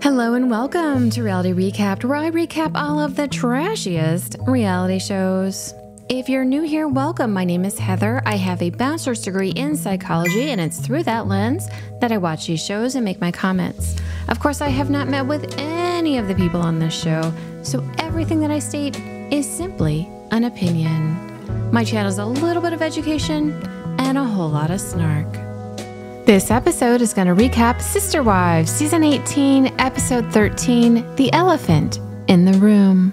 Hello and welcome to Reality Recapped, where I recap all of the trashiest reality shows. If you're new here, welcome. My name is Heather. I have a bachelor's degree in psychology, and it's through that lens that I watch these shows and make my comments. Of course, I have not met with any of the people on this show, so everything that I state is simply an opinion. My channel is a little bit of education and a whole lot of snark. This episode is going to recap Sister Wives, Season 18, Episode 13, The Elephant in the Room.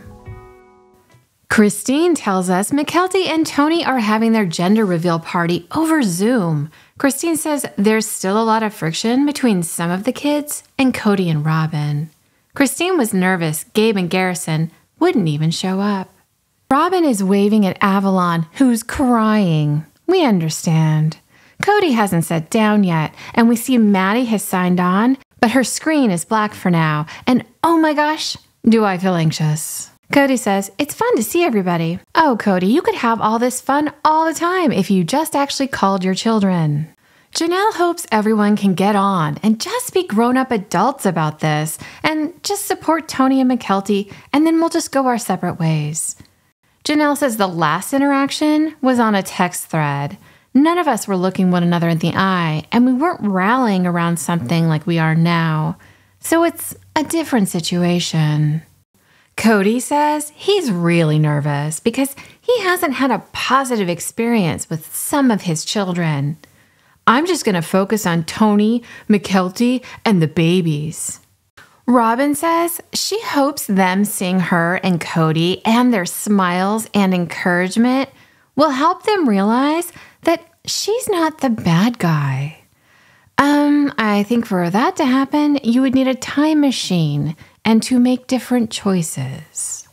Christine tells us Mykelti and Tony are having their gender reveal party over Zoom. Christine says there's still a lot of friction between some of the kids and Cody and Robin. Christine was nervous Gabe and Garrison wouldn't even show up. Robin is waving at Avalon, who's crying. We understand. Cody hasn't sat down yet, and we see Maddie has signed on, but her screen is black for now, and oh my gosh, do I feel anxious. Cody says, it's fun to see everybody. Oh, Cody, you could have all this fun all the time if you just actually called your children. Janelle hopes everyone can get on and just be grown-up adults about this, and just support Tony and Mykelti, and then we'll just go our separate ways. Janelle says the last interaction was on a text thread. None of us were looking one another in the eye, and we weren't rallying around something like we are now. So it's a different situation. Cody says he's really nervous because he hasn't had a positive experience with some of his children. I'm just going to focus on Tony, Mykelti, and the babies. Robin says she hopes them seeing her and Cody and their smiles and encouragement will help them realize that she's not the bad guy. I think for that to happen, you would need a time machine and to make different choices.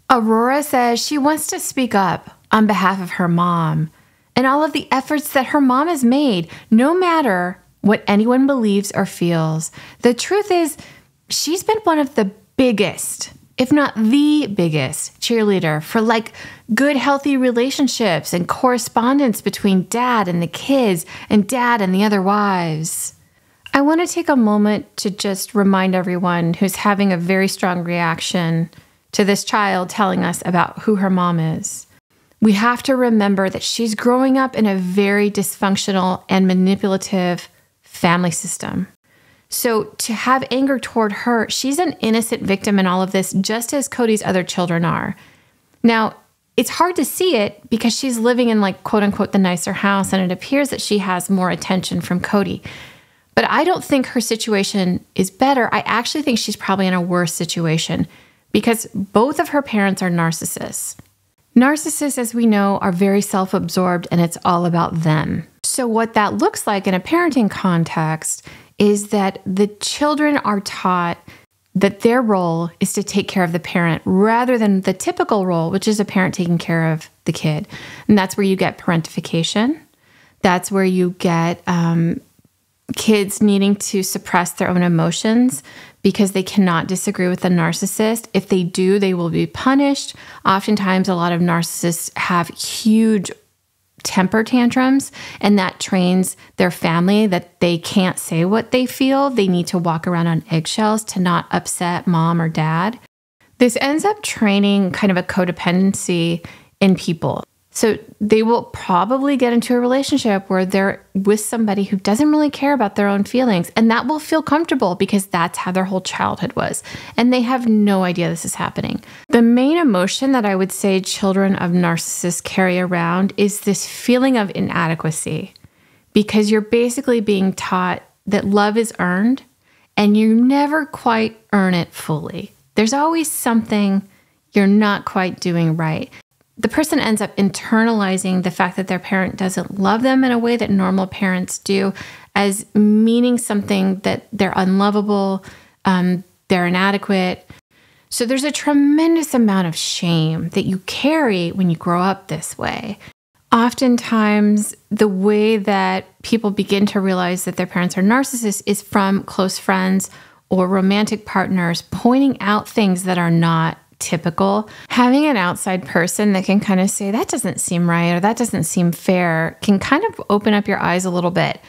Aurora says she wants to speak up on behalf of her mom and all of the efforts that her mom has made, no matter what anyone believes or feels. The truth is, she's been one of the biggest, if not the biggest, cheerleader for good, healthy relationships and correspondence between dad and the kids and dad and the other wives. I want to take a moment to just remind everyone who's having a very strong reaction to this child telling us about who her mom is. We have to remember that she's growing up in a very dysfunctional and manipulative family system. So to have anger toward her, she's an innocent victim in all of this, just as Cody's other children are. Now, it's hard to see it because she's living in quote unquote the nicer house, and it appears that she has more attention from Cody. But I don't think her situation is better. I actually think she's probably in a worse situation because both of her parents are narcissists. Narcissists, as we know, are very self-absorbed, and it's all about them. So what that looks like in a parenting context is that the children are taught that their role is to take care of the parent rather than the typical role, which is a parent taking care of the kid. And that's where you get parentification. That's where you get kids needing to suppress their own emotions because they cannot disagree with the narcissist. If they do, they will be punished. Oftentimes, a lot of narcissists have huge temper tantrums, and that trains their family that they can't say what they feel. They need to walk around on eggshells to not upset mom or dad. This ends up training kind of a codependency in people. So they will probably get into a relationship where they're with somebody who doesn't really care about their own feelings, and that will feel comfortable because that's how their whole childhood was. And they have no idea this is happening. The main emotion that I would say children of narcissists carry around is this feeling of inadequacy, because you're basically being taught that love is earned and you never quite earn it fully. There's always something you're not quite doing right. The person ends up internalizing the fact that their parent doesn't love them in a way that normal parents do as meaning something that they're unlovable, they're inadequate. So there's a tremendous amount of shame that you carry when you grow up this way. Oftentimes, the way that people begin to realize that their parents are narcissists is from close friends or romantic partners pointing out things that are not typical. Having an outside person that can kind of say, that doesn't seem right or that doesn't seem fair, can kind of open up your eyes a little bit.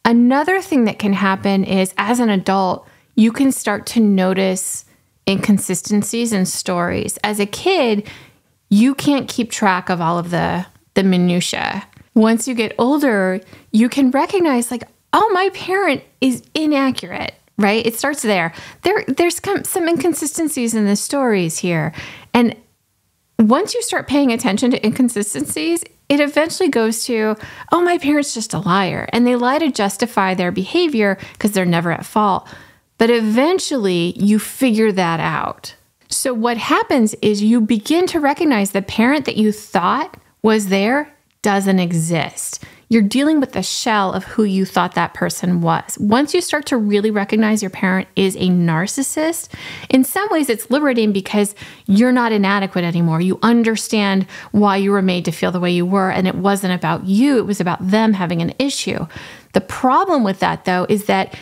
Another thing that can happen is, as an adult, you can start to notice inconsistencies in stories. As a kid, you can't keep track of all of the minutia. Once you get older, you can recognize like, oh, my parent is inaccurate, right? It starts there. There's some inconsistencies in the stories here. And once you start paying attention to inconsistencies, it eventually goes to, oh, my parent's just a liar. And they lie to justify their behavior because they're never at fault. But eventually you figure that out. So what happens is you begin to recognize the parent that you thought was there doesn't exist. You're dealing with the shell of who you thought that person was. Once you start to really recognize your parent is a narcissist, in some ways it's liberating because you're not inadequate anymore. You understand why you were made to feel the way you were, and it wasn't about you. It was about them having an issue. The problem with that, though, is that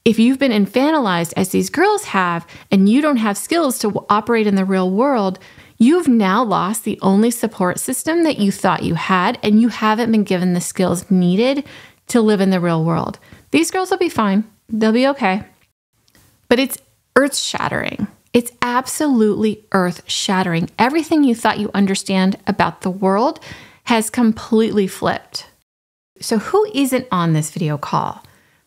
if you've been infantilized, as these girls have, and you don't have skills to operate in the real world, you've now lost the only support system that you thought you had, and you haven't been given the skills needed to live in the real world. These girls will be fine. They'll be okay. But it's earth-shattering. It's absolutely earth-shattering. Everything you thought you understand about the world has completely flipped. So who isn't on this video call?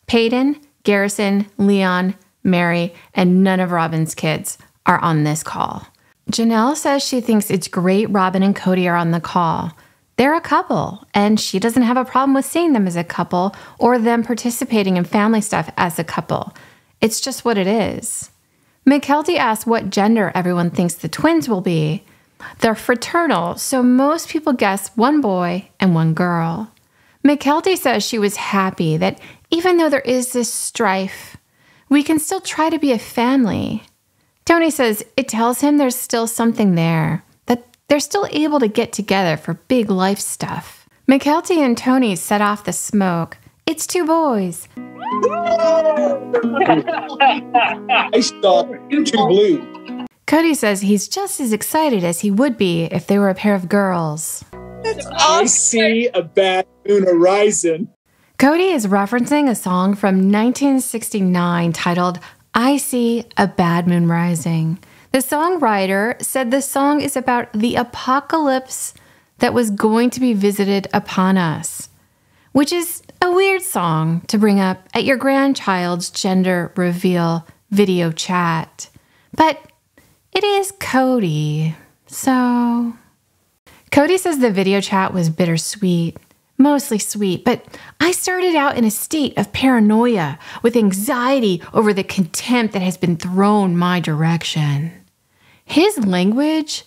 Peyton, Garrison, Leon, Mary, and none of Robin's kids are on this call. Janelle says she thinks it's great Robin and Cody are on the call. They're a couple, and she doesn't have a problem with seeing them as a couple or them participating in family stuff as a couple. It's just what it is. McKelty asks what gender everyone thinks the twins will be. They're fraternal, so most people guess one boy and one girl. McKelty says she was happy that even though there is this strife, we can still try to be a family. Tony says it tells him there's still something there, that they're still able to get together for big life stuff. McKelty and Tony set off the smoke. It's two boys. I saw two blue. Cody says he's just as excited as he would be if they were a pair of girls. I see a bad moon horizon. Cody is referencing a song from 1969 titled I See a Bad Moon Rising. The songwriter said the song is about the apocalypse that was going to be visited upon us, which is a weird song to bring up at your grandchild's gender reveal video chat. But it is Cody, so... Cody says the video chat was bittersweet. Mostly sweet, but I started out in a state of paranoia with anxiety over the contempt that has been thrown my direction. His language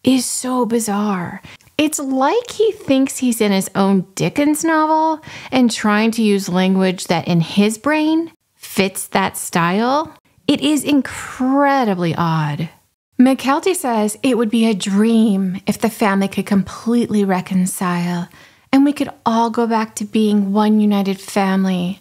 is so bizarre. It's like he thinks he's in his own Dickens novel and trying to use language that in his brain fits that style. It is incredibly odd. McKelty says it would be a dream if the family could completely reconcile and we could all go back to being one united family.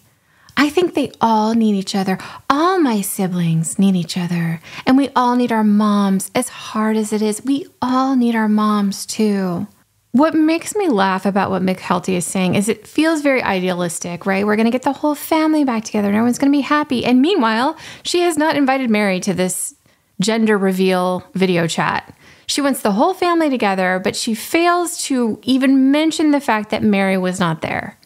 I think they all need each other. All my siblings need each other. And we all need our moms. As hard as it is, we all need our moms too. What makes me laugh about what McKelty is saying is it feels very idealistic, right? We're going to get the whole family back together and everyone's going to be happy. And meanwhile, she has not invited Mary to this gender reveal video chat. She wants the whole family together, but she fails to even mention the fact that Mary was not there.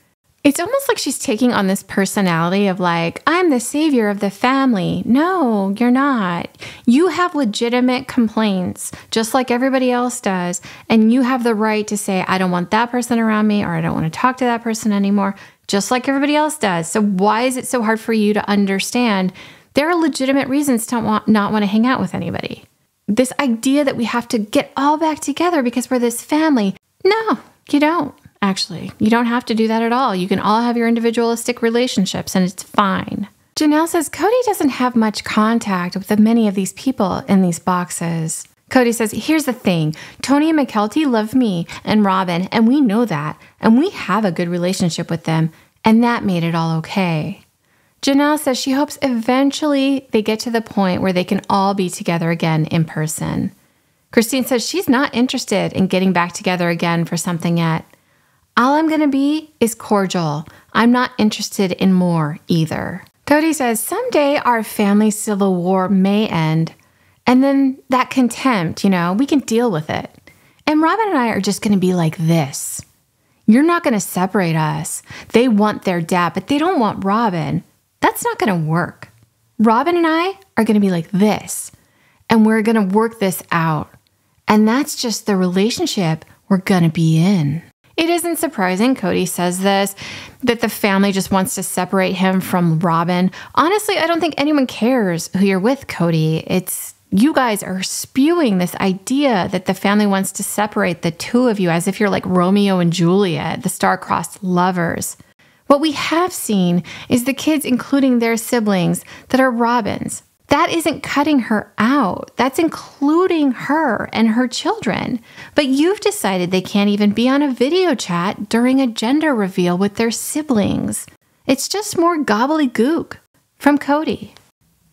It's almost like she's taking on this personality of like, I'm the savior of the family. No, you're not. You have legitimate complaints, just like everybody else does. And you have the right to say, I don't want that person around me, or I don't want to talk to that person anymore, just like everybody else does. So why is it so hard for you to understand there are legitimate reasons to not want to hang out with anybody? This idea that we have to get all back together because we're this family. No, you don't. Actually, you don't have to do that at all. You can all have your individualistic relationships and it's fine. Janelle says Cody doesn't have much contact with many of these people in these boxes. Cody says, here's the thing. Tony and McKelty love me and Robin, and we know that. And we have a good relationship with them, and that made it all okay. Janelle says she hopes eventually they get to the point where they can all be together again in person. Christine says she's not interested in getting back together again for something yet. All I'm going to be is cordial. I'm not interested in more either. Cody says, someday our family civil war may end, and then that contempt, we can deal with it. And Robin and I are just going to be like this. You're not going to separate us. They want their dad, but they don't want Robin. That's not going to work. Robin and I are going to be like this, and we're going to work this out. And that's just the relationship we're going to be in. It isn't surprising Cody says this, that the family just wants to separate him from Robin. Honestly, I don't think anyone cares who you're with, Cody. It's you guys are spewing this idea that the family wants to separate the two of you as if you're like Romeo and Juliet, the star-crossed lovers. What we have seen is the kids including their siblings that are Robin's. That isn't cutting her out. That's including her and her children. But you've decided they can't even be on a video chat during a gender reveal with their siblings. It's just more gobbledygook. From Cody.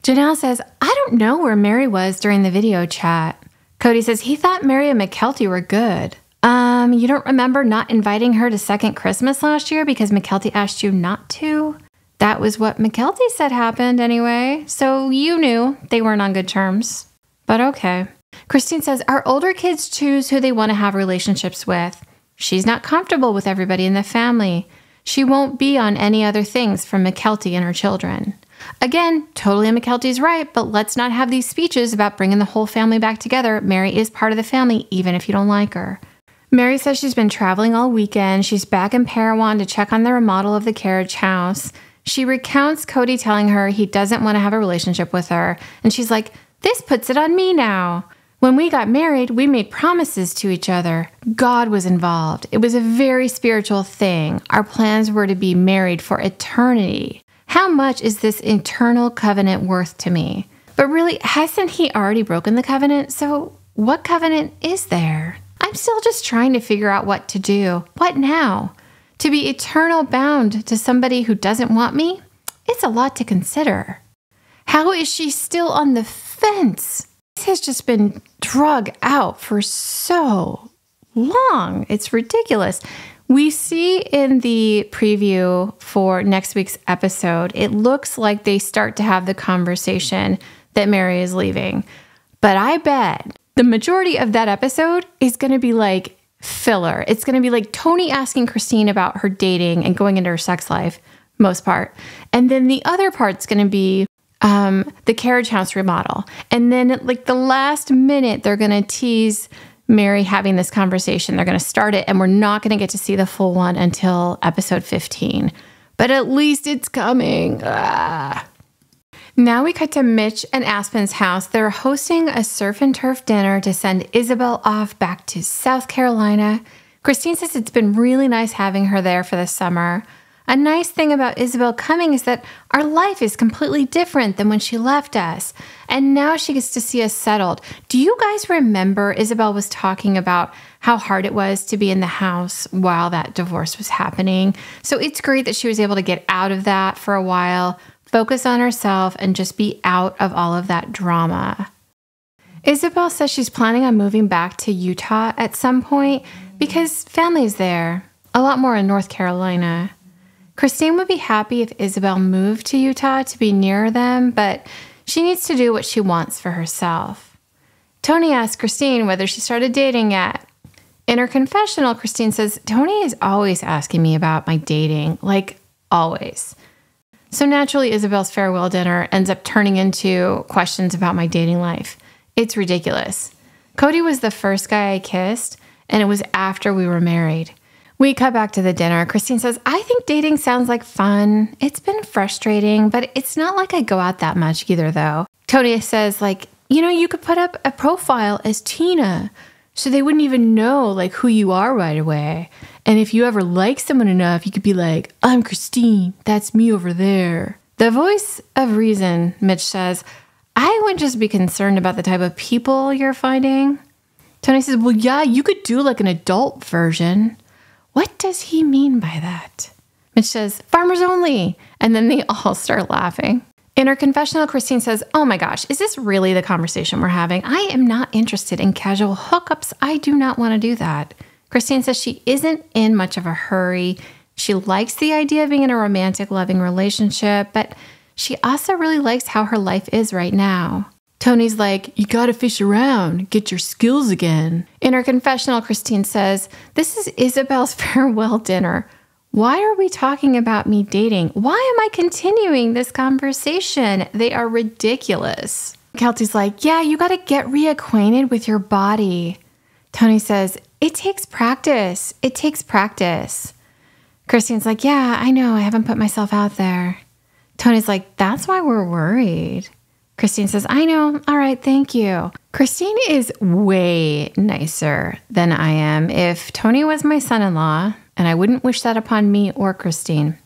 Janelle says, I don't know where Mary was during the video chat. Cody says he thought Mary and McKelty were good. You don't remember not inviting her to second Christmas last year because McKelty asked you not to? That was what McKelty said happened anyway, so you knew they weren't on good terms. But okay. Christine says, our older kids choose who they want to have relationships with. She's not comfortable with everybody in the family. She won't be on any other things from McKelty and her children. Again, totally McKelty's right, but let's not have these speeches about bringing the whole family back together. Mary is part of the family, even if you don't like her. Mary says she's been traveling all weekend. She's back in Parowan to check on the remodel of the carriage house. She recounts Cody telling her he doesn't want to have a relationship with her. And she's like, this puts it on me now. When we got married, we made promises to each other. God was involved. It was a very spiritual thing. Our plans were to be married for eternity. How much is this eternal covenant worth to me? But really, hasn't he already broken the covenant? So what covenant is there? I'm still just trying to figure out what to do. What now? To be eternal bound to somebody who doesn't want me? It's a lot to consider. How is she still on the fence? This has just been drug out for so long. It's ridiculous. We see in the preview for next week's episode, it looks like they start to have the conversation that Mary is leaving. But I bet the majority of that episode is going to be like filler. It's going to be like Tony asking Christine about her dating and going into her sex life, most part. And then the other part's going to be the carriage house remodel. And then like the last minute, they're going to tease Mary having this conversation. They're going to start it, and we're not going to get to see the full one until episode 15. But at least it's coming. Now we cut to Mitch and Aspen's house. They're hosting a surf and turf dinner to send Isabel off back to South Carolina. Christine says it's been really nice having her there for the summer. A nice thing about Isabel coming is that our life is completely different than when she left us. And now she gets to see us settled. Do you guys remember Isabel was talking about how hard it was to be in the house while that divorce was happening? So it's great that she was able to get out of that for a while, focus on herself, and just be out of all of that drama. Isabel says she's planning on moving back to Utah at some point because family's there, a lot more in North Carolina. Christine would be happy if Isabel moved to Utah to be near them, but she needs to do what she wants for herself. Tony asks Christine whether she started dating yet. In her confessional, Christine says, Tony is always asking me about my dating, like always. So naturally, Isabel's farewell dinner ends up turning into questions about my dating life. It's ridiculous. Cody was the first guy I kissed, and it was after we were married. We cut back to the dinner. Christine says, I think dating sounds like fun. It's been frustrating, but it's not like I go out that much either, though. Tony says, you could put up a profile as Tina, so they wouldn't even know, who you are right away. And if you ever like someone enough, you could be like, I'm Christine. That's me over there. The voice of reason, Mitch says, I would just be concerned about the type of people you're finding. Tony says, well, yeah, you could do an adult version. What does he mean by that? Mitch says, farmers only. And then they all start laughing. In her confessional, Christine says, oh my gosh, is this really the conversation we're having? I am not interested in casual hookups. I do not want to do that. Christine says she isn't in much of a hurry. She likes the idea of being in a romantic, loving relationship, but she also really likes how her life is right now. Tony's like, you gotta fish around, get your skills again. In her confessional, Christine says, this is Isabel's farewell dinner. Why are we talking about me dating? Why am I continuing this conversation? They are ridiculous. Kelty's like, yeah, you gotta get reacquainted with your body. Tony says, it takes practice. It takes practice. Christine's like, yeah, I know. I haven't put myself out there. Tony's like, that's why we're worried. Christine says, I know. All right, thank you. Christine is way nicer than I am. If Tony was my son-in-law, and I wouldn't wish that upon me or Christine,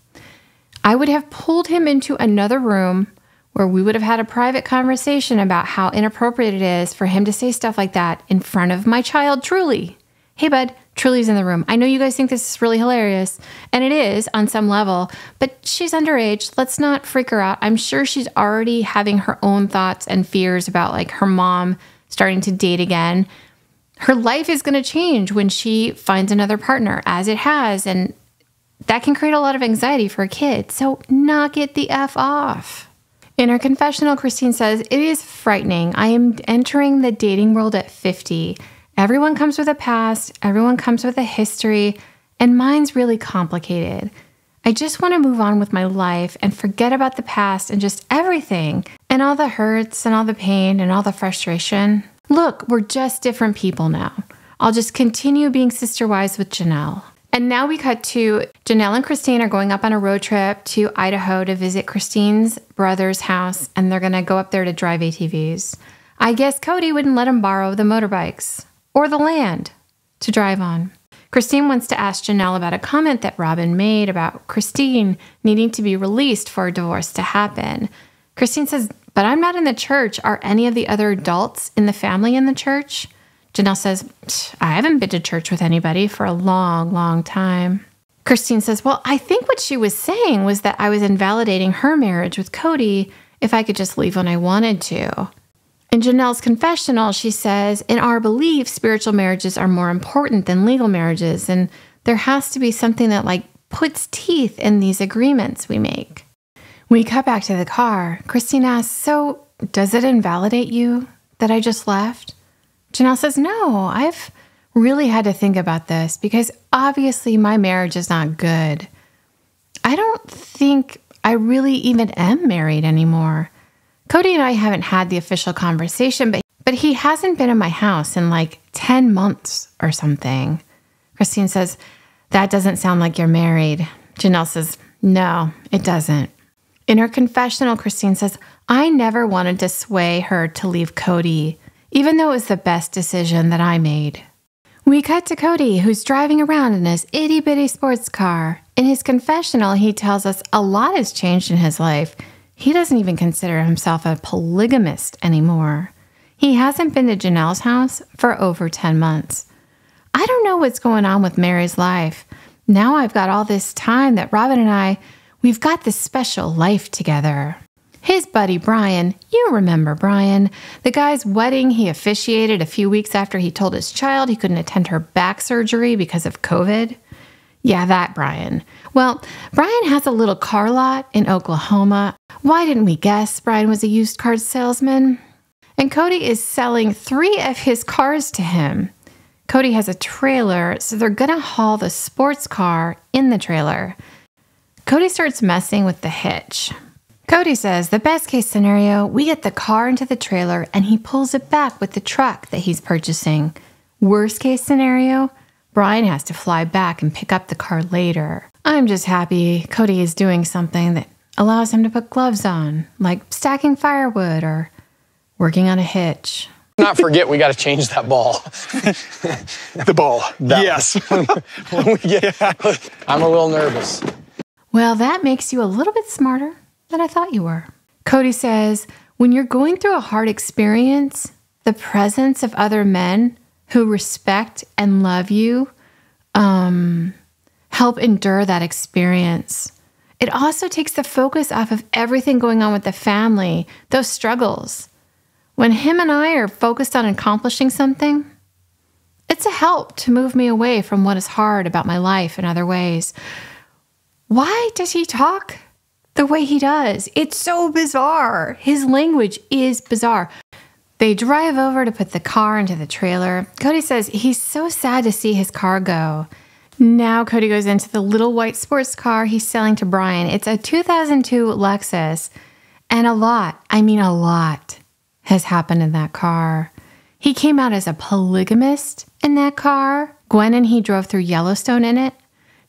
I would have pulled him into another room where we would have had a private conversation about how inappropriate it is for him to say stuff like that in front of my child, Truly. Hey, bud, Truly's in the room. I know you guys think this is really hilarious, and it is on some level, but she's underage. Let's not freak her out. I'm sure she's already having her own thoughts and fears about like her mom starting to date again. Her life is going to change when she finds another partner, as it has, and that can create a lot of anxiety for a kid. So knock it the F off. In her confessional, Christine says, it is frightening. I am entering the dating world at 50. Everyone comes with a past, everyone comes with a history, and mine's really complicated. I just want to move on with my life and forget about the past and just everything, and all the hurts and all the pain and all the frustration. Look, we're just different people now. I'll just continue being sister wives with Janelle. And now we cut to Janelle and Christine are going up on a road trip to Idaho to visit Christine's brother's house, and they're going to go up there to drive ATVs. I guess Cody wouldn't let them borrow the motorbikes or the land to drive on. Christine wants to ask Janelle about a comment that Robin made about Christine needing to be released for a divorce to happen. Christine says, but I'm not in the church. Are any of the other adults in the family in the church? Janelle says, I haven't been to church with anybody for a long, long time. Christine says, well, I think what she was saying was that I was invalidating her marriage with Cody if I could just leave when I wanted to. In Janelle's confessional, she says, in our belief, spiritual marriages are more important than legal marriages, and there has to be something that like puts teeth in these agreements we make. We cut back to the car. Christine asks, so does it invalidate you that I just left? Janelle says, no, I've really had to think about this because obviously my marriage is not good. I don't think I really even am married anymore. Cody and I haven't had the official conversation, but he hasn't been in my house in like 10 months or something. Christine says, that doesn't sound like you're married. Janelle says, no, it doesn't. In her confessional, Christine says, I never wanted to sway her to leave Cody, even though it was the best decision that I made. We cut to Cody, who's driving around in his itty-bitty sports car. In his confessional, he tells us a lot has changed in his life. He doesn't even consider himself a polygamist anymore. He hasn't been to Janelle's house for over 10 months. I don't know what's going on with Mary's life. Now I've got all this time that Robin and we've got this special life together. His buddy Brian, you remember Brian, the guy's wedding he officiated a few weeks after he told his child he couldn't attend her back surgery because of COVID? Yeah, that Brian. Well, Brian has a little car lot in Oklahoma. Why didn't we guess Brian was a used car salesman? And Cody is selling 3 of his cars to him. Cody has a trailer, so they're going to haul the sports car in the trailer. Cody starts messing with the hitch. Cody says the best case scenario, we get the car into the trailer and he pulls it back with the truck that he's purchasing. Worst case scenario, Brian has to fly back and pick up the car later. I'm just happy Cody is doing something that allows him to put gloves on, like stacking firewood or working on a hitch. Not forget, we got to change that ball. The ball. Yes. I'm a little nervous. Well, that makes you a little bit smarter than I thought you were. Cody says, when you're going through a hard experience, the presence of other men who respect and love you help endure that experience. It also takes the focus off of everything going on with the family, those struggles. When him and I are focused on accomplishing something, it's a help to move me away from what is hard about my life in other ways. Why does he talk the way he does. It's so bizarre. His language is bizarre. They drive over to put the car into the trailer. Cody says he's so sad to see his car go. Now Cody goes into the little white sports car he's selling to Brian. It's a 2002 Lexus. And a lot has happened in that car. He came out as a polygamist in that car. Gwen and he drove through Yellowstone in it.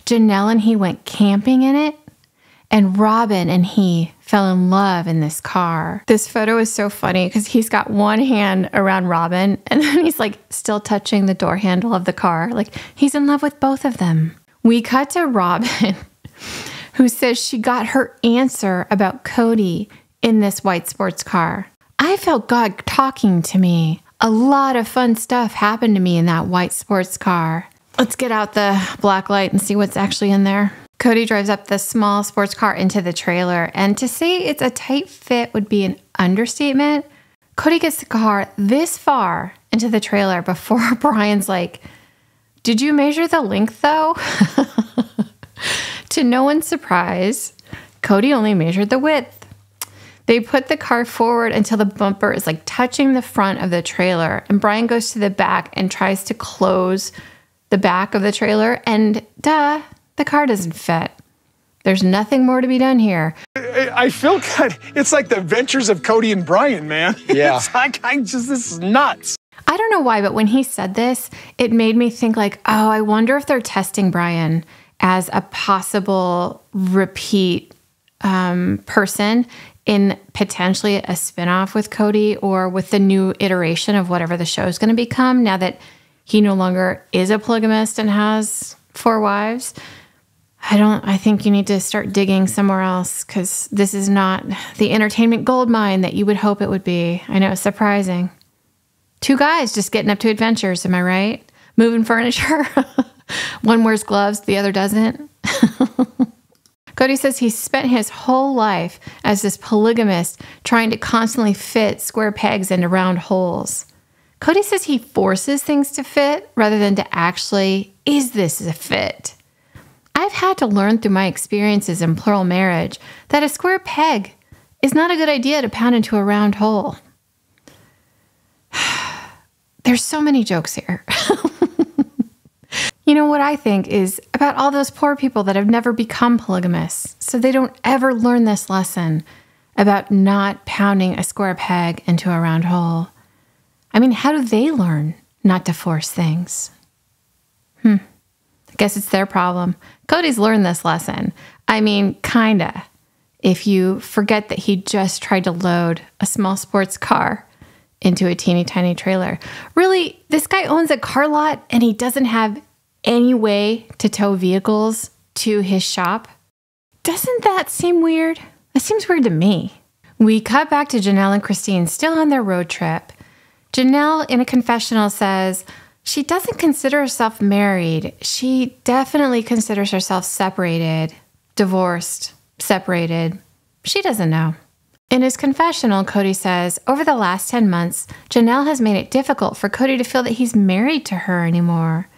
Janelle and he went camping in it. And Robin and he fell in love in this car. This photo is so funny because he's got one hand around Robin and then he's like still touching the door handle of the car. Like he's in love with both of them. We cut to Robin, who says she got her answer about Cody in this white sports car. I felt God talking to me. A lot of fun stuff happened to me in that white sports car. Let's get out the black light and see what's actually in there. Cody drives up the small sports car into the trailer, and to say it's a tight fit would be an understatement. Cody gets the car this far into the trailer before Brian's like, "Did you measure the length though?" To no one's surprise, Cody only measured the width. They put the car forward until the bumper is like touching the front of the trailer, and Brian goes to the back and tries to close the back of the trailer, and the car doesn't fit. There's nothing more to be done here. I feel it's like the adventures of Cody and Brian, man. Yeah. It's like, this is nuts. I don't know why, but when he said this, it made me think like, oh, I wonder if they're testing Brian as a possible repeat person in potentially a spinoff with Cody or with the new iteration of whatever the show is going to become now that he no longer is a polygamist and has 4 wives. I think you need to start digging somewhere else because this is not the entertainment goldmine that you would hope it would be. I know it's surprising. 2 guys just getting up to adventures, am I right? Moving furniture. One wears gloves, the other doesn't. Cody says he spent his whole life as this polygamist trying to constantly fit square pegs into round holes. Cody says he forces things to fit rather than to actually, is this a fit? I've had to learn through my experiences in plural marriage that a square peg is not a good idea to pound into a round hole. There's so many jokes here. You know what I think is about all those poor people that have never become polygamists, so they don't ever learn this lesson about not pounding a square peg into a round hole. I mean, how do they learn not to force things? I guess it's their problem. Cody's learned this lesson. I mean, kinda. If you forget that he just tried to load a small sports car into a teeny tiny trailer. Really, this guy owns a car lot and he doesn't have any way to tow vehicles to his shop. Doesn't that seem weird? That seems weird to me. We cut back to Janelle and Christine still on their road trip. Janelle, in a confessional, says she doesn't consider herself married. She definitely considers herself separated, divorced, separated. She doesn't know. In his confessional, Cody says, over the last 10 months, Janelle has made it difficult for Cody to feel that he's married to her anymore.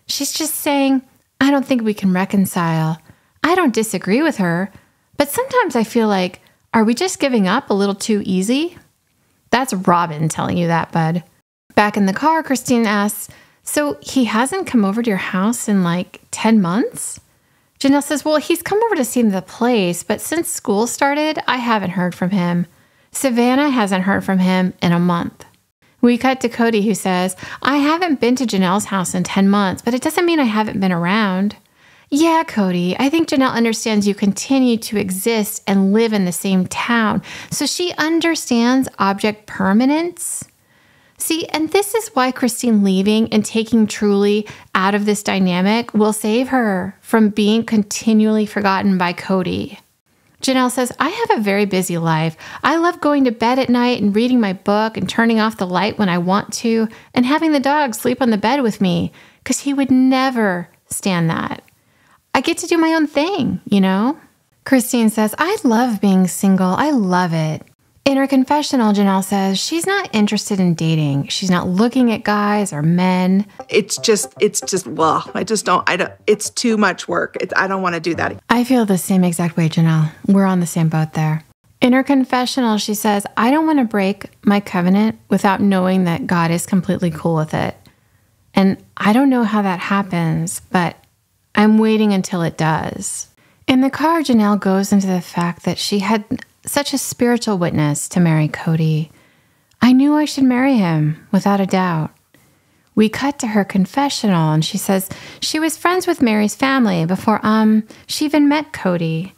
She's just saying, I don't think we can reconcile. I don't disagree with her, but sometimes I feel like, are we just giving up a little too easy? That's Robin telling you that, bud. Back in the car, Christine asks, so he hasn't come over to your house in like 10 months? Janelle says, well, he's come over to see the place, but since school started, I haven't heard from him. Savannah hasn't heard from him in a month. We cut to Cody, who says, I haven't been to Janelle's house in 10 months, but it doesn't mean I haven't been around. Yeah, Cody, I think Janelle understands you continue to exist and live in the same town, so she understands object permanence. See, and this is why Christine leaving and taking Truly out of this dynamic will save her from being continually forgotten by Cody. Janelle says, I have a very busy life. I love going to bed at night and reading my book and turning off the light when I want to and having the dog sleep on the bed with me because he would never stand that. I get to do my own thing, you know? Christine says, I love being single. I love it. In her confessional, Janelle says she's not interested in dating. She's not looking at guys or men. It's just, well, it's too much work. I don't want to do that. I feel the same exact way, Janelle. We're on the same boat there. In her confessional, she says, I don't want to break my covenant without knowing that God is completely cool with it. And I don't know how that happens, but I'm waiting until it does. In the car, Janelle goes into the fact that she had such a spiritual witness to marry Cody. I knew I should marry him, without a doubt. We cut to her confessional, and she says she was friends with Mary's family before she even met Cody.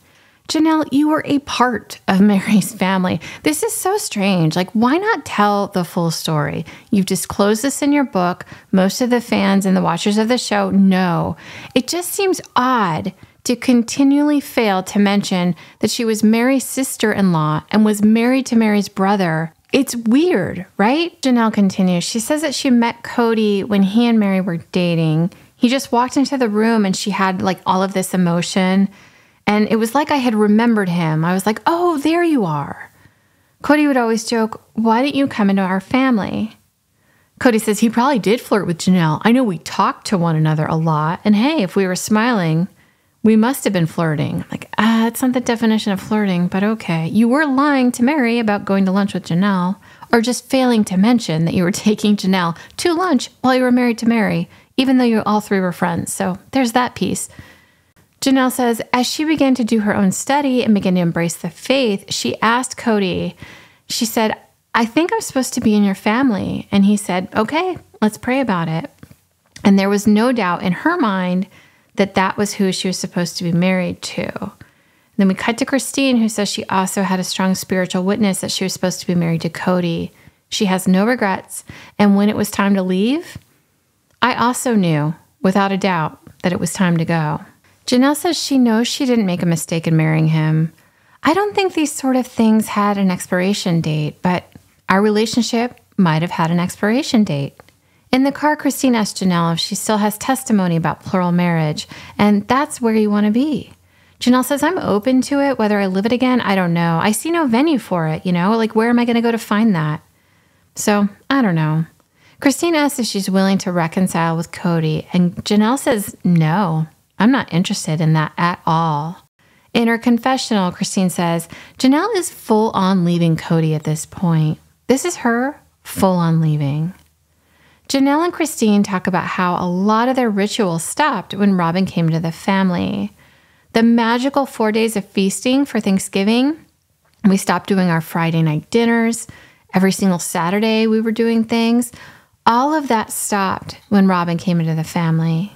Janelle, you were a part of Mary's family. This is so strange. Like, why not tell the full story? You've disclosed this in your book. Most of the fans and the watchers of the show know. It just seems odd to continually fail to mention that she was Mary's sister-in-law and was married to Mary's brother. It's weird, right? Janelle continues. She says that she met Cody when he and Mary were dating. He just walked into the room and she had like all of this emotion. And it was like I had remembered him. I was like, oh, there you are. Cody would always joke, why didn't you come into our family? Cody says he probably did flirt with Janelle. I know we talked to one another a lot. And hey, if we were smiling, we must have been flirting. Like, it's not the definition of flirting, but okay. You were lying to Mary about going to lunch with Janelle, or just failing to mention that you were taking Janelle to lunch while you were married to Mary, even though you all three were friends. So there's that piece. Janelle says, as she began to do her own study and began to embrace the faith, she asked Cody, she said, I think I'm supposed to be in your family. And he said, okay, let's pray about it. And there was no doubt in her mind that that was who she was supposed to be married to. Then we cut to Christine, who says she also had a strong spiritual witness that she was supposed to be married to Cody. She has no regrets. And when it was time to leave, I also knew, without a doubt, that it was time to go. Janelle says she knows she didn't make a mistake in marrying him. I don't think these sort of things had an expiration date, but our relationship might have had an expiration date. In the car, Christine asked Janelle if she still has testimony about plural marriage, and that's where you want to be. Janelle says, I'm open to it. Whether I live it again, I don't know. I see no venue for it, Like, where am I going to go to find that? So, I don't know. Christine asks if she's willing to reconcile with Cody, and Janelle says, no, I'm not interested in that at all. In her confessional, Christine says, Janelle is full on leaving Cody at this point. This is her full on leaving. Janelle and Christine talk about how a lot of their rituals stopped when Robin came to the family. The magical 4 days of feasting for Thanksgiving, we stopped doing our Friday night dinners. Every single Saturday we were doing things. All of that stopped when Robin came into the family.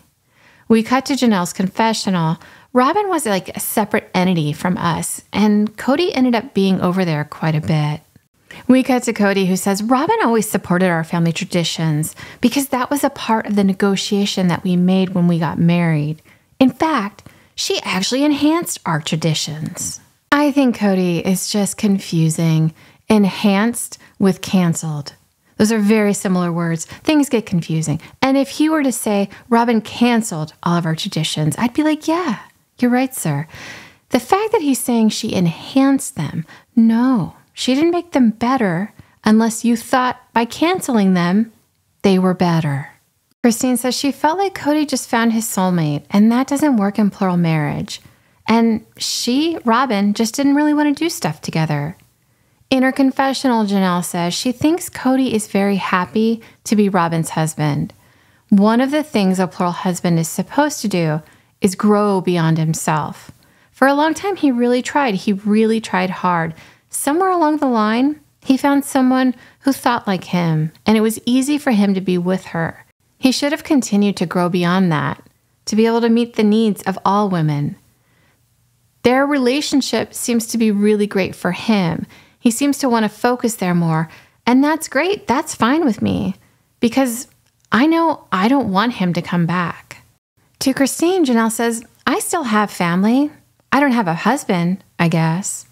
We cut to Janelle's confessional. Robin was like a separate entity from us, and Cody ended up being over there quite a bit. We cut to Cody, who says Robin always supported our family traditions because that was a part of the negotiation that we made when we got married. In fact, she actually enhanced our traditions. I think Cody is just confusing enhanced with canceled. Those are very similar words. Things get confusing. And if he were to say Robin canceled all of our traditions, I'd be like, yeah, you're right, sir. The fact that he's saying she enhanced them, no. She didn't make them better unless you thought by canceling them, they were better. Christine says she felt like Cody just found his soulmate, and that doesn't work in plural marriage. And she, Robin, just didn't really want to do stuff together. In her confessional, Janelle says she thinks Cody is very happy to be Robin's husband. One of the things a plural husband is supposed to do is grow beyond himself. For a long time, he really tried. He really tried hard. Somewhere along the line, he found someone who thought like him, and it was easy for him to be with her. He should have continued to grow beyond that, to be able to meet the needs of all women. Their relationship seems to be really great for him. He seems to want to focus there more, and that's great. That's fine with me, because I know I don't want him to come back. To Christine, Janelle says, I still have family. I don't have a husband, I guess.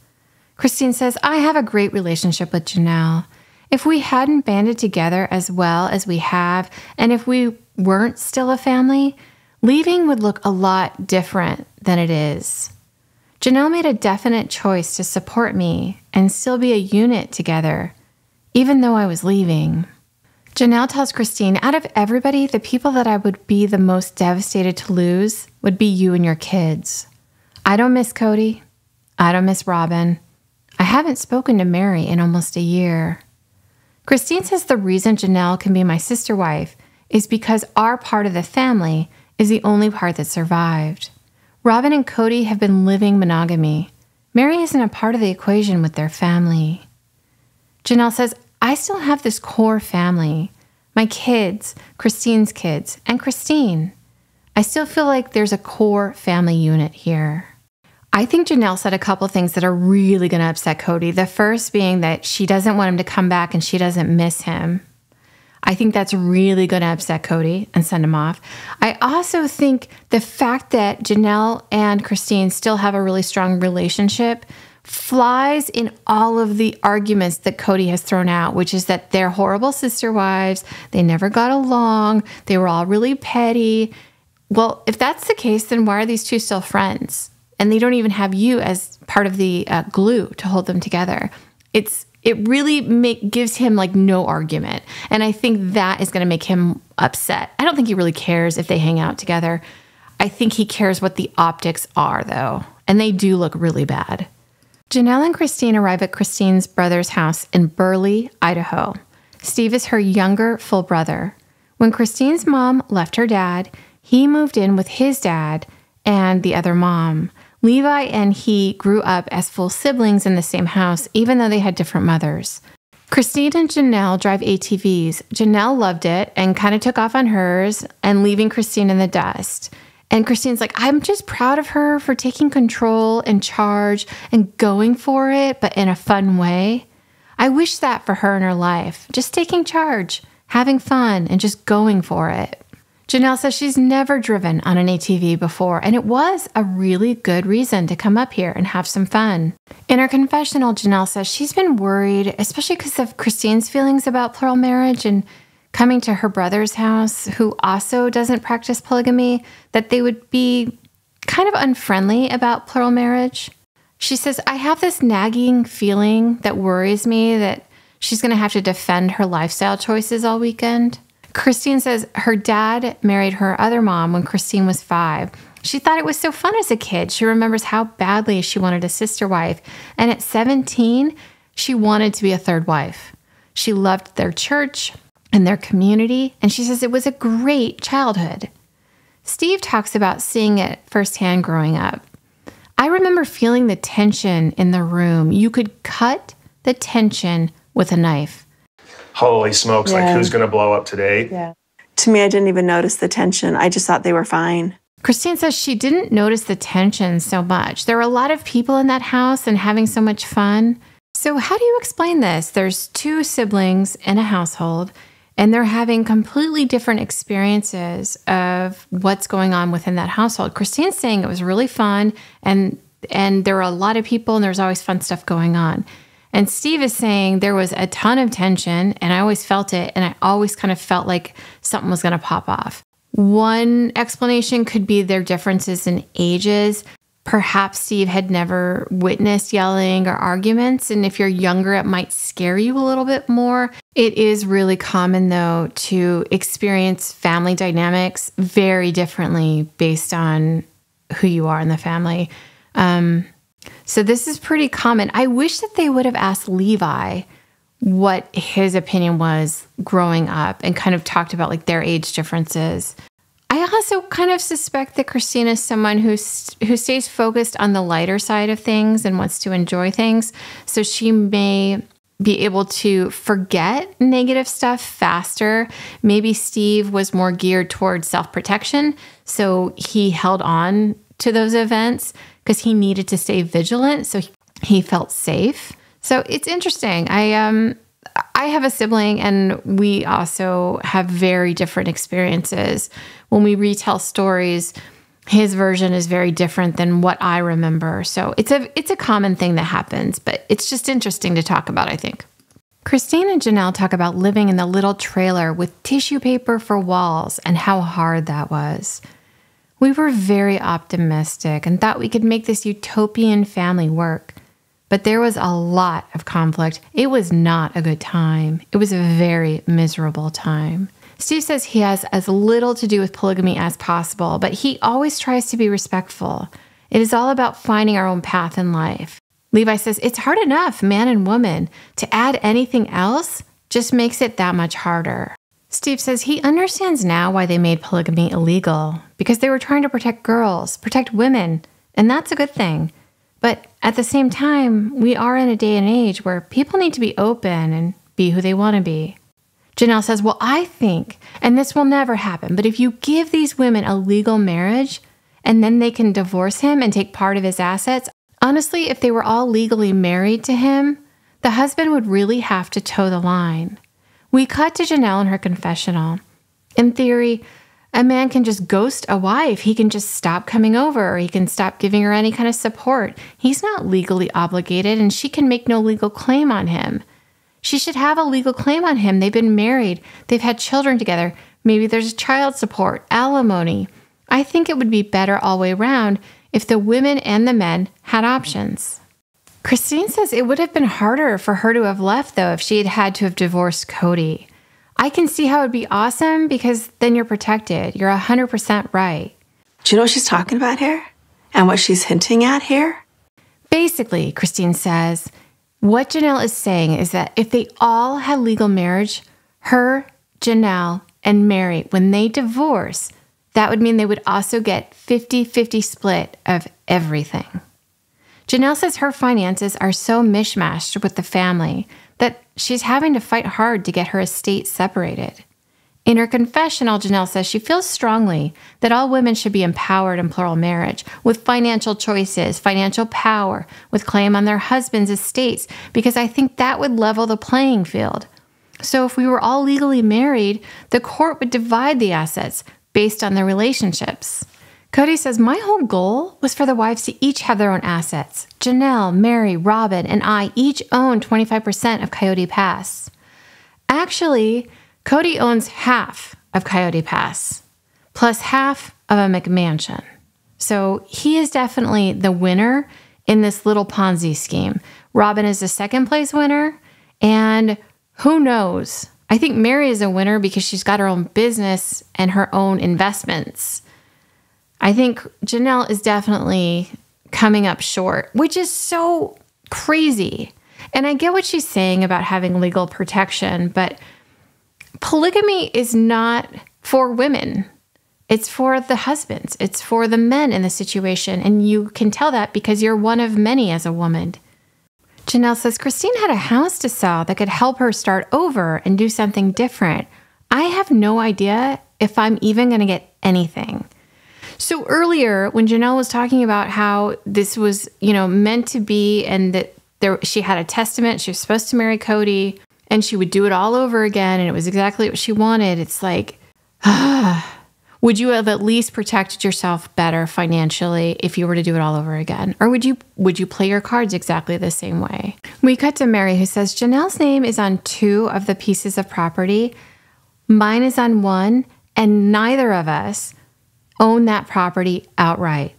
Christine says, I have a great relationship with Janelle. If we hadn't banded together as well as we have, and if we weren't still a family, leaving would look a lot different than it is. Janelle made a definite choice to support me and still be a unit together, even though I was leaving. Janelle tells Christine, out of everybody, the people that I would be the most devastated to lose would be you and your kids. I don't miss Cody. I don't miss Robin. I haven't spoken to Mary in almost a year. Christine says the reason Janelle can be my sister wife is because our part of the family is the only part that survived. Robin and Cody have been living monogamy. Mary isn't a part of the equation with their family. Janelle says, I still have this core family. My kids, Christine's kids, and Christine. I still feel like there's a core family unit here. I think Janelle said a couple things that are really going to upset Cody. The first being that she doesn't want him to come back and she doesn't miss him. I think that's really going to upset Cody and send him off. I also think the fact that Janelle and Christine still have a really strong relationship flies in all of the arguments that Cody has thrown out, which is that they're horrible sister wives, they never got along, they were all really petty. Well, if that's the case, then why are these two still friends? And they don't even have you as part of the glue to hold them together. It really gives him like no argument. And I think that is going to make him upset. I don't think he really cares if they hang out together. I think he cares what the optics are, though. And they do look really bad. Janelle and Christine arrive at Christine's brother's house in Burley, Idaho. Steve is her younger full brother. When Christine's mom left her dad, he moved in with his dad and the other mom. Levi and he grew up as full siblings in the same house, even though they had different mothers. Christine and Janelle drive ATVs. Janelle loved it and kind of took off on hers and leaving Christine in the dust. And Christine's like, I'm just proud of her for taking control and charge and going for it, but in a fun way. I wish that for her in her life, just taking charge, having fun, and just going for it. Janelle says she's never driven on an ATV before, and it was a really good reason to come up here and have some fun. In her confessional, Janelle says she's been worried, especially because of Christine's feelings about plural marriage and coming to her brother's house, who also doesn't practice polygamy, that they would be kind of unfriendly about plural marriage. She says, I have this nagging feeling that worries me that she's going to have to defend her lifestyle choices all weekend. Christine says her dad married her other mom when Christine was 5. She thought it was so fun as a kid. She remembers how badly she wanted a sister wife. And at 17, she wanted to be a third wife. She loved their church and their community, and she says it was a great childhood. Steve talks about seeing it firsthand growing up. I remember feeling the tension in the room. You could cut the tension with a knife. Holy smokes, like who's going to blow up today? Yeah. To me, I didn't even notice the tension. I just thought they were fine. Christine says she didn't notice the tension so much. There were a lot of people in that house and having so much fun. So how do you explain this? There's 2 siblings in a household, and they're having completely different experiences of what's going on within that household. Christine's saying it was really fun, and there were a lot of people, and there's always fun stuff going on. And Steve is saying there was a ton of tension, and I always felt it, and I always kind of felt like something was going to pop off. One explanation could be their differences in ages. Perhaps Steve had never witnessed yelling or arguments, and if you're younger, it might scare you a little bit more. It is really common, though, to experience family dynamics very differently based on who you are in the family. So this is pretty common. I wish that they would have asked Levi what his opinion was growing up and kind of talked about like their age differences. I also kind of suspect that Christine is someone who stays focused on the lighter side of things and wants to enjoy things. So she may be able to forget negative stuff faster. Maybe Steve was more geared towards self-protection, so he held on to those events because he needed to stay vigilant, so he felt safe. So it's interesting. I have a sibling, and we also have very different experiences. When we retell stories, his version is very different than what I remember. So it's a common thing that happens, but it's just interesting to talk about, I think. Christine and Janelle talk about living in the little trailer with tissue paper for walls and how hard that was. We were very optimistic and thought we could make this utopian family work. But there was a lot of conflict. It was not a good time. It was a very miserable time. Steve says he has as little to do with polygamy as possible, but he always tries to be respectful. It is all about finding our own path in life. Levi says it's hard enough, man and woman. To add anything else just makes it that much harder. Steve says he understands now why they made polygamy illegal, because they were trying to protect girls, protect women, and that's a good thing. But at the same time, we are in a day and age where people need to be open and be who they want to be. Janelle says, well, I think, and this will never happen, but if you give these women a legal marriage and then they can divorce him and take part of his assets, honestly, if they were all legally married to him, the husband would really have to toe the line. We cut to Janelle in her confessional. In theory, a man can just ghost a wife. He can just stop coming over, or he can stop giving her any kind of support. He's not legally obligated, and she can make no legal claim on him. She should have a legal claim on him. They've been married. They've had children together. Maybe there's child support, alimony. I think it would be better all the way around if the women and the men had options. Christine says it would have been harder for her to have left, though, if she had had to have divorced Cody. I can see how it would be awesome because then you're protected. You're 100% right. Do you know what she's talking about here? And what she's hinting at here? Basically, Christine says, what Janelle is saying is that if they all had legal marriage, her, Janelle, and Mary, when they divorce, that would mean they would also get 50-50 split of everything. Janelle says her finances are so mishmashed with the family that she's having to fight hard to get her estate separated. In her confessional, Janelle says she feels strongly that all women should be empowered in plural marriage with financial choices, financial power, with claim on their husbands' estates, because I think that would level the playing field. So if we were all legally married, the court would divide the assets based on their relationships. Cody says, my whole goal was for the wives to each have their own assets. Janelle, Mary, Robin, and I each own 25% of Coyote Pass. Actually, Cody owns half of Coyote Pass, plus half of a McMansion. So he is definitely the winner in this little Ponzi scheme. Robin is the second place winner, and who knows? I think Mary is a winner because she's got her own business and her own investments. I think Janelle is definitely coming up short, which is so crazy. And I get what she's saying about having legal protection, but polygamy is not for women. It's for the husbands. It's for the men in the situation. And you can tell that because you're one of many as a woman. Janelle says, Christine had a house to sell that could help her start over and do something different. I have no idea if I'm even going to get anything. So earlier, when Janelle was talking about how this was, meant to be, and that she had a testament, she was supposed to marry Cody, and she would do it all over again, and it was exactly what she wanted. It's like, would you have at least protected yourself better financially if you were to do it all over again? Or would you play your cards exactly the same way? We cut to Mary, who says, Janelle's name is on 2 of the pieces of property. Mine is on 1, and neither of us own that property outright.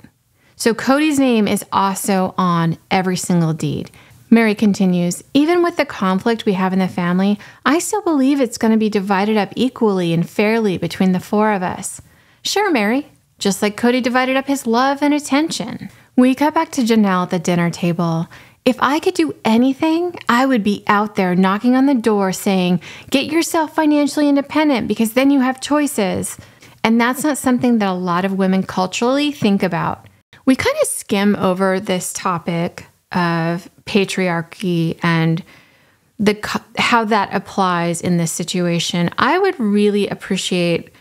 So Cody's name is also on every single deed. Mary continues, even with the conflict we have in the family, I still believe it's going to be divided up equally and fairly between the 4 of us. Sure, Mary, just like Cody divided up his love and attention. We cut back to Janelle at the dinner table. If I could do anything, I would be out there knocking on the door saying, get yourself financially independent because then you have choices. And that's not something that a lot of women culturally think about. We kind of skim over this topic of patriarchy and how that applies in this situation. I would really appreciate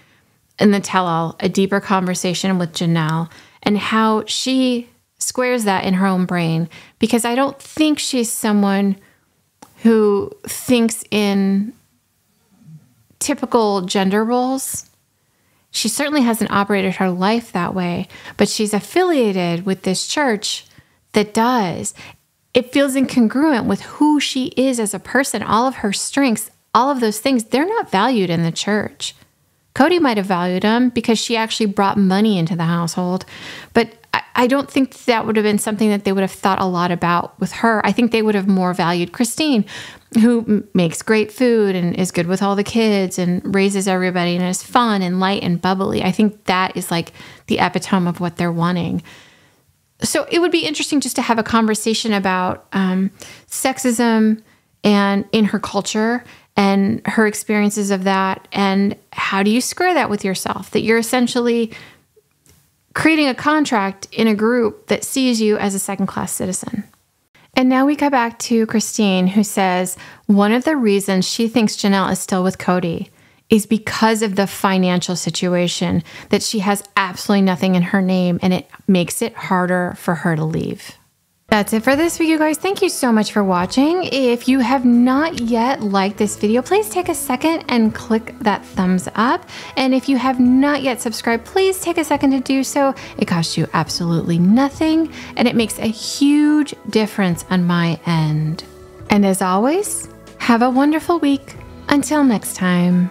in the tell-all a deeper conversation with Janelle and how she squares that in her own brain, because I don't think she's someone who thinks in typical gender roles. She certainly hasn't operated her life that way, but she's affiliated with this church that does. It feels incongruent with who she is as a person. All of her strengths, all of those things, they're not valued in the church. Cody might have valued him because she actually brought money into the household. But I don't think that would have been something that they would have thought a lot about with her. I think they would have more valued Christine, who makes great food and is good with all the kids and raises everybody and is fun and light and bubbly. I think that is like the epitome of what they're wanting. So it would be interesting just to have a conversation about sexism and in her culture and her experiences of that. And how do you square that with yourself? That you're essentially creating a contract in a group that sees you as a second-class citizen. And now we go back to Christine, who says one of the reasons she thinks Janelle is still with Cody is because of the financial situation, that she has absolutely nothing in her name and it makes it harder for her to leave. That's it for this video, guys. Thank you so much for watching. If you have not yet liked this video, please take a second and click that thumbs up. And if you have not yet subscribed, please take a second to do so. It costs you absolutely nothing, and it makes a huge difference on my end. And as always, have a wonderful week. Until next time.